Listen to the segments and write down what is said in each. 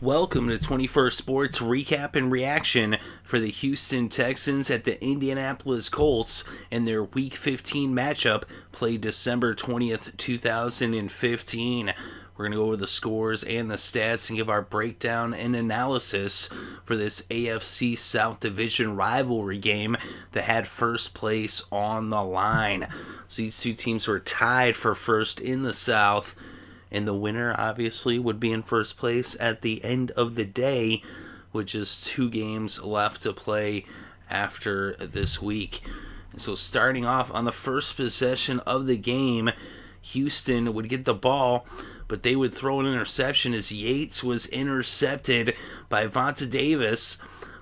Welcome to 21st Sports Recap and Reaction for the Houston Texans at the Indianapolis Colts in their Week 15 matchup played December 20th, 2015. We're going to go over the scores and the stats and give our breakdown and analysis for this AFC South Division rivalry game that had first place on the line. So these two teams were tied for first in the South, and the winner, obviously, would be in first place at the end of the day, which is 2 games left to play after this week. And so starting off on the first possession of the game, Houston would get the ball, but they would throw an interception as Yates was intercepted by Vontae Davis,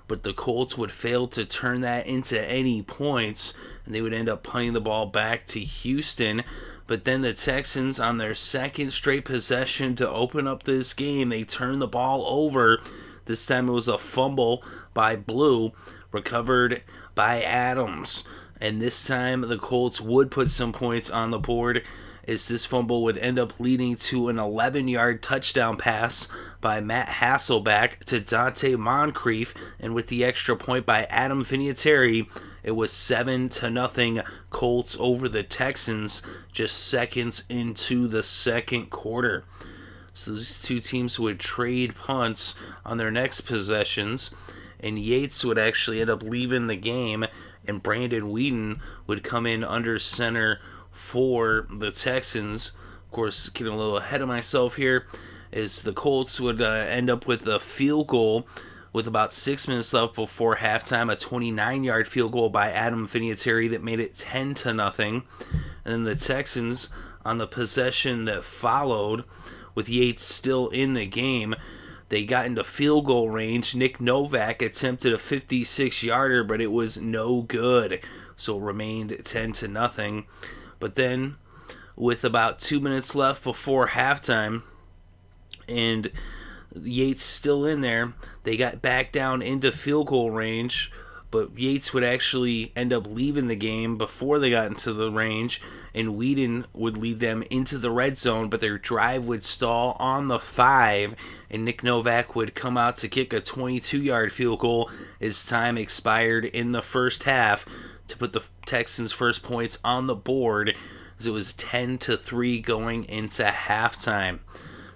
but the Colts would fail to turn that into any points, and they would end up punting the ball back to Houston. But then the Texans, on their second straight possession to open up this game, they turned the ball over. This time it was a fumble by Blue, recovered by Adams. And this time the Colts would put some points on the board, as this fumble would end up leading to an 11-yard touchdown pass by Matt Hasselbeck to Dante Moncrief, and with the extra point by Adam Vinatieri, it was 7-0 Colts over the Texans just seconds into the second quarter. So these two teams would trade punts on their next possessions, and Yates would actually end up leaving the game, and Brandon Weeden would come in under center for the Texans. Of course, getting a little ahead of myself here, is the Colts would end up with a field goal with about 6 minutes left before halftime, a 29-yard field goal by Adam Vinatieri that made it 10-0. And then the Texans, on the possession that followed, with Yates still in the game, they got into field goal range. Nick Novak attempted a 56-yarder, but it was no good, so it remained 10-0. But then, with about 2 minutes left before halftime, and Yates still in there, they got back down into field goal range, but Yates would actually end up leaving the game before they got into the range, and Weeden would lead them into the red zone, but their drive would stall on the 5, and Nick Novak would come out to kick a 22-yard field goal as time expired in the first half to put the Texans' first points on the board, as it was 10-3 going into halftime.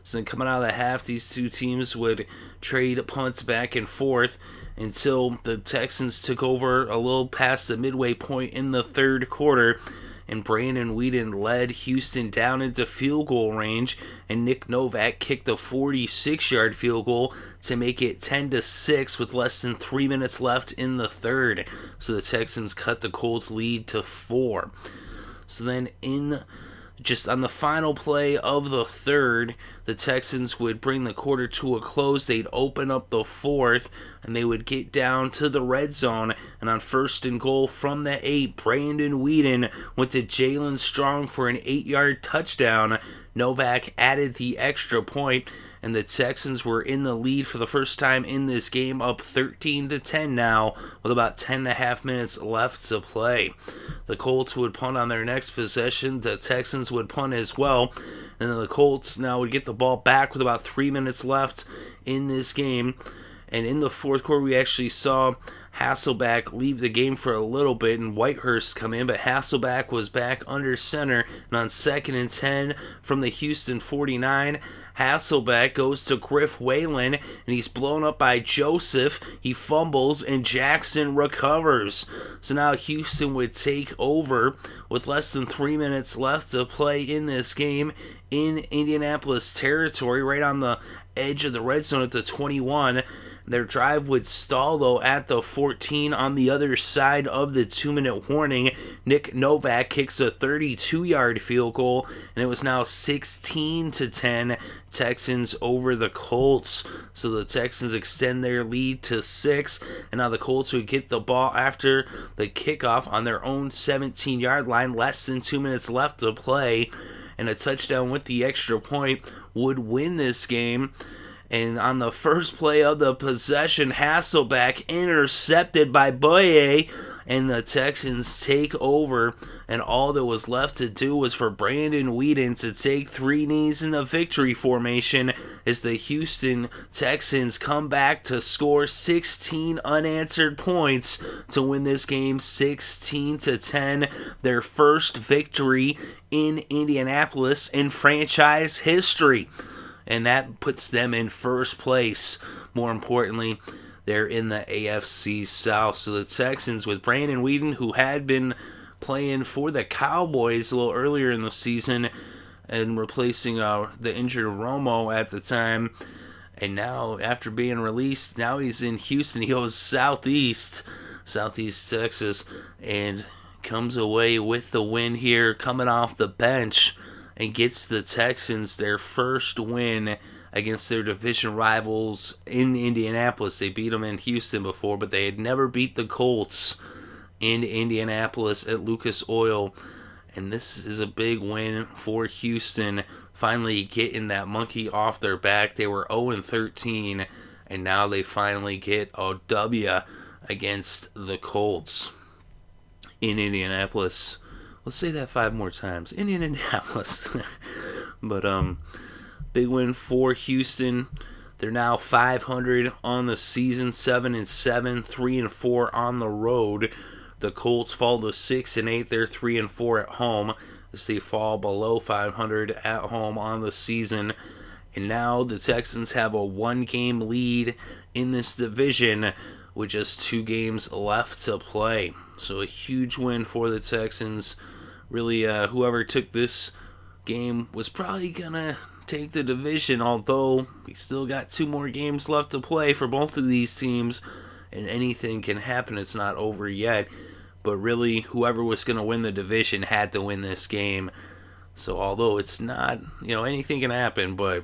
So then coming out of the half, these two teams would trade punts back and forth until the Texans took over a little past the midway point in the third quarter, and Brandon Weeden led Houston down into field goal range, and Nick Novak kicked a 46-yard field goal to make it 10-6 with less than 3 minutes left in the third. So the Texans cut the Colts' lead to 4. So then just on the final play of the third, the Texans would bring the quarter to a close. They'd open up the fourth, and they would get down to the red zone. And on first and goal from the 8, Brandon Weeden went to Jaelen Strong for an 8-yard touchdown. Novak added the extra point, and the Texans were in the lead for the first time in this game, up 13-10 now, with about 10.5 minutes left to play. The Colts would punt on their next possession. The Texans would punt as well. And then the Colts now would get the ball back with about 3 minutes left in this game. And in the fourth quarter, we actually saw Hasselbeck leave the game for a little bit and Whitehurst come in, but Hasselbeck was back under center, and on 2nd and 10 from the Houston 49, Hasselbeck goes to Griff Whalen, and he's blown up by Joseph. He fumbles, and Jackson recovers. So now Houston would take over with less than 3 minutes left to play in this game in Indianapolis territory, right on the edge of the red zone at the 21. Their drive would stall, though, at the 14 on the other side of the 2-minute warning. Nick Novak kicks a 32-yard field goal, and it was now 16-10 Texans over the Colts. So the Texans extend their lead to 6, and now the Colts would get the ball after the kickoff on their own 17-yard line, less than 2 minutes left to play, and a touchdown with the extra point would win this game. And on the first play of the possession, Hasselbeck intercepted by Boye, and the Texans take over, and all that was left to do was for Brandon Weeden to take 3 knees in the victory formation as the Houston Texans come back to score 16 unanswered points to win this game 16-10, their first victory in Indianapolis in franchise history. And that puts them in first place. More importantly, they're in the AFC South. So the Texans, with Brandon Weeden, who had been playing for the Cowboys a little earlier in the season and replacing the injured Romo at the time, and now after being released, now he's in Houston. He goes Southeast Texas, and comes away with the win here, coming off the bench, and gets the Texans their first win against their division rivals in Indianapolis. They beat them in Houston before, but they had never beat the Colts in Indianapolis at Lucas Oil. And this is a big win for Houston, finally getting that monkey off their back. They were 0-13, and now they finally get a W against the Colts in Indianapolis. Let's say that 5 more times. In Indianapolis. But, big win for Houston. They're now 500 on the season, 7-7, 3-4 on the road. The Colts fall to 6-8. They're 3-4 at home as they fall below 500 at home on the season. And now the Texans have a 1-game lead in this division with just 2 games left to play. So a huge win for the Texans. Really, whoever took this game was probably going to take the division, although we still got 2 more games left to play for both of these teams, and anything can happen. It's not over yet. But really, whoever was going to win the division had to win this game. So although it's not, anything can happen, but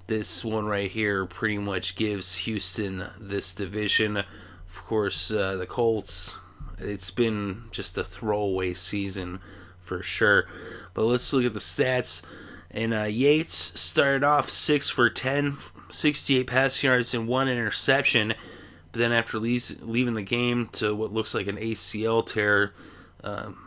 this one right here pretty much gives Houston this division. Of course, the Colts, it's been just a throwaway season for sure. But let's look at the stats. And Yates started off 6 for 10, 68 passing yards and 1 interception. But then after leaving the game to what looks like an ACL tear,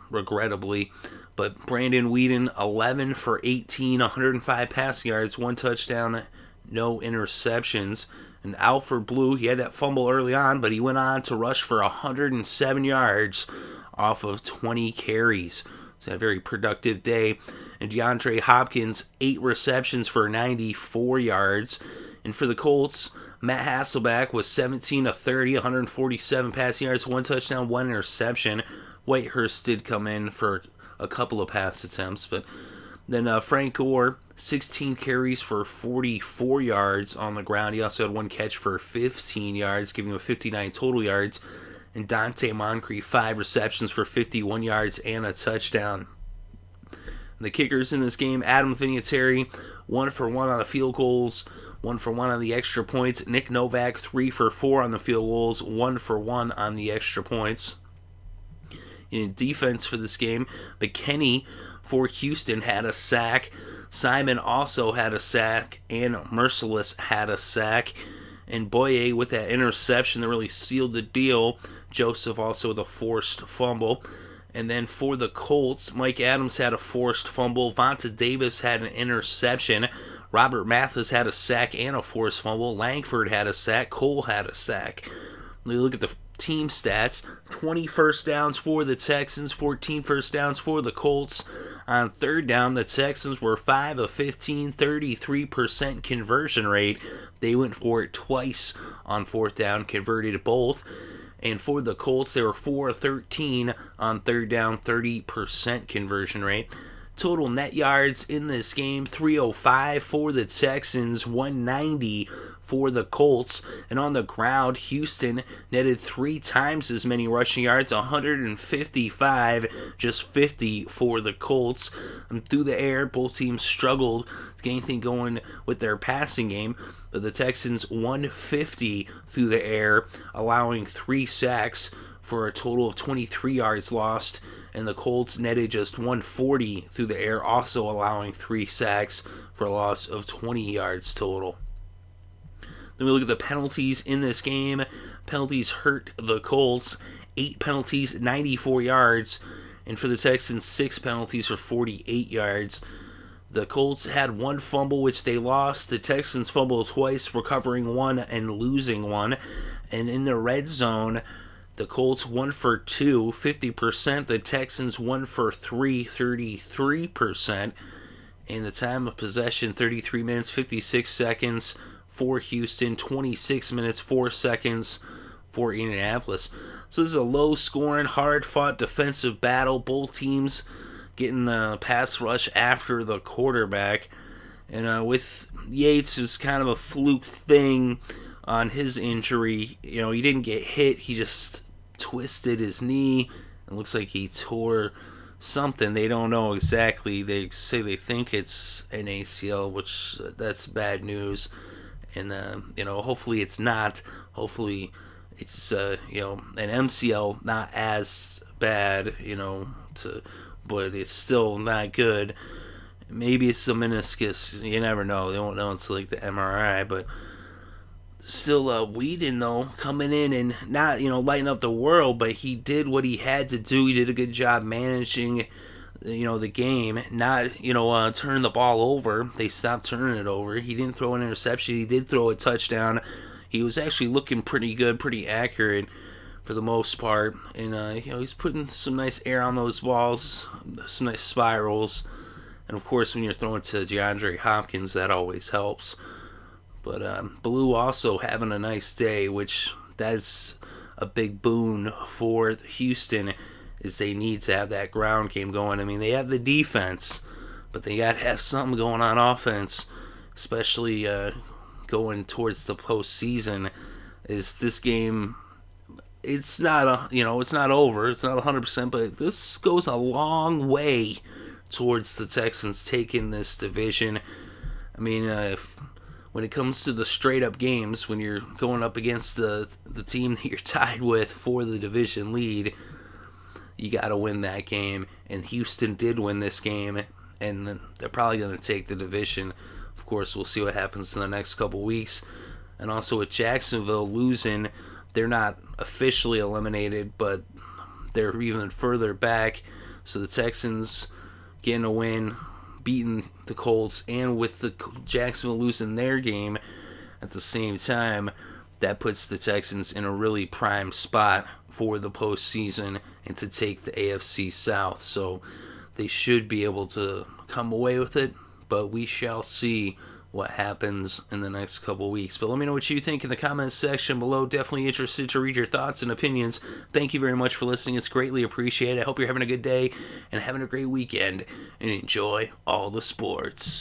regrettably. But Brandon Weeden, 11 for 18, 105 passing yards, 1 touchdown, no interceptions. And Alfred Blue, he had that fumble early on, but he went on to rush for 107 yards off of 20 carries. So a very productive day. And DeAndre Hopkins, 8 receptions for 94 yards. And for the Colts, Matt Hasselbeck was 17 of 30, 147 passing yards, 1 touchdown, 1 interception. Whitehurst did come in for a couple of pass attempts. But then Frank Gore, 16 carries for 44 yards on the ground. He also had 1 catch for 15 yards, giving him 59 total yards. And Dante Moncrief, 5 receptions for 51 yards and a touchdown. The kickers in this game, Adam Vinatieri, 1 for 1 on the field goals, 1 for 1 on the extra points. Nick Novak, 3 for 4 on the field goals, 1 for 1 on the extra points. In defense for this game, McKinney for Houston had a sack. Simon also had a sack, and Merciless had a sack. And Boye with that interception that really sealed the deal. Joseph also with a forced fumble. And then for the Colts, Mike Adams had a forced fumble. Vonta Davis had an interception. Robert Mathis had a sack and a forced fumble. Langford had a sack. Cole had a sack. We look at the team stats. 20 first downs for the Texans. 14 first downs for the Colts. On third down, the Texans were 5 of 15, 33% conversion rate. They went for it twice on fourth down, converted both. And for the Colts, they were 4 of 13 on third down, 30% conversion rate. Total net yards in this game, 305 for the Texans, 190 for the Colts. And on the ground, Houston netted 3 times as many rushing yards, 155, just 50 for the Colts. And through the air, both teams struggled to get anything going with their passing game. But the Texans 150 through the air, allowing 3 sacks for a total of 23 yards lost. And the Colts netted just 140 through the air, also allowing 3 sacks for a loss of 20 yards total. Then we look at the penalties in this game. Penalties hurt the Colts. 8 penalties, 94 yards. And for the Texans, 6 penalties for 48 yards. The Colts had 1 fumble, which they lost. The Texans fumbled twice, recovering 1 and losing 1. And in the red zone, the Colts 1 for 2, 50%. The Texans 1 for 3, 33%. And the time of possession, 33 minutes, 56 seconds for Houston, 26 minutes, 4 seconds for Indianapolis. So this is a low-scoring, hard-fought defensive battle. Both teams getting the pass rush after the quarterback. And with Yates, it was kind of a fluke thing on his injury. You know, he didn't get hit. He just twisted his knee. It looks like he tore something. They don't know exactly. They say they think it's an ACL, which that's bad news. And, hopefully it's not. Hopefully it's, an MCL, not as bad, but it's still not good. Maybe it's a meniscus. You never know. They won't know until like the MRI. But still, Weeden, though, coming in and not, lighting up the world, but he did what he had to do. He did a good job managing, the game. Not, turning the ball over. They stopped turning it over. He didn't throw an interception. He did throw a touchdown. He was actually looking pretty good, pretty accurate for the most part. And, he's putting some nice air on those balls, some nice spirals. And, of course, when you're throwing to DeAndre Hopkins, that always helps. But Blue also having a nice day, which that's a big boon for Houston, is they need to have that ground game going. I mean, they have the defense, but they got to have something going on offense, especially going towards the postseason. Is this game? It's not it's not over. It's not 100%, but this goes a long way towards the Texans taking this division. I mean, when it comes to the straight-up games, when you're going up against the team that you're tied with for the division lead, you got to win that game. And Houston did win this game, and they're probably going to take the division. Of course, we'll see what happens in the next couple weeks. And also with Jacksonville losing, they're not officially eliminated, but they're even further back. So the Texans getting a win, beating the Colts, and with the Jacksonville losing their game at the same time, that puts the Texans in a really prime spot for the postseason and to take the AFC South. So they should be able to come away with it, but we shall see what happens in the next couple weeks. But let me know what you think in the comments section below. Definitely interested to read your thoughts and opinions. Thank you very much for listening. It's greatly appreciated. I hope you're having a good day and having a great weekend, and enjoy all the sports.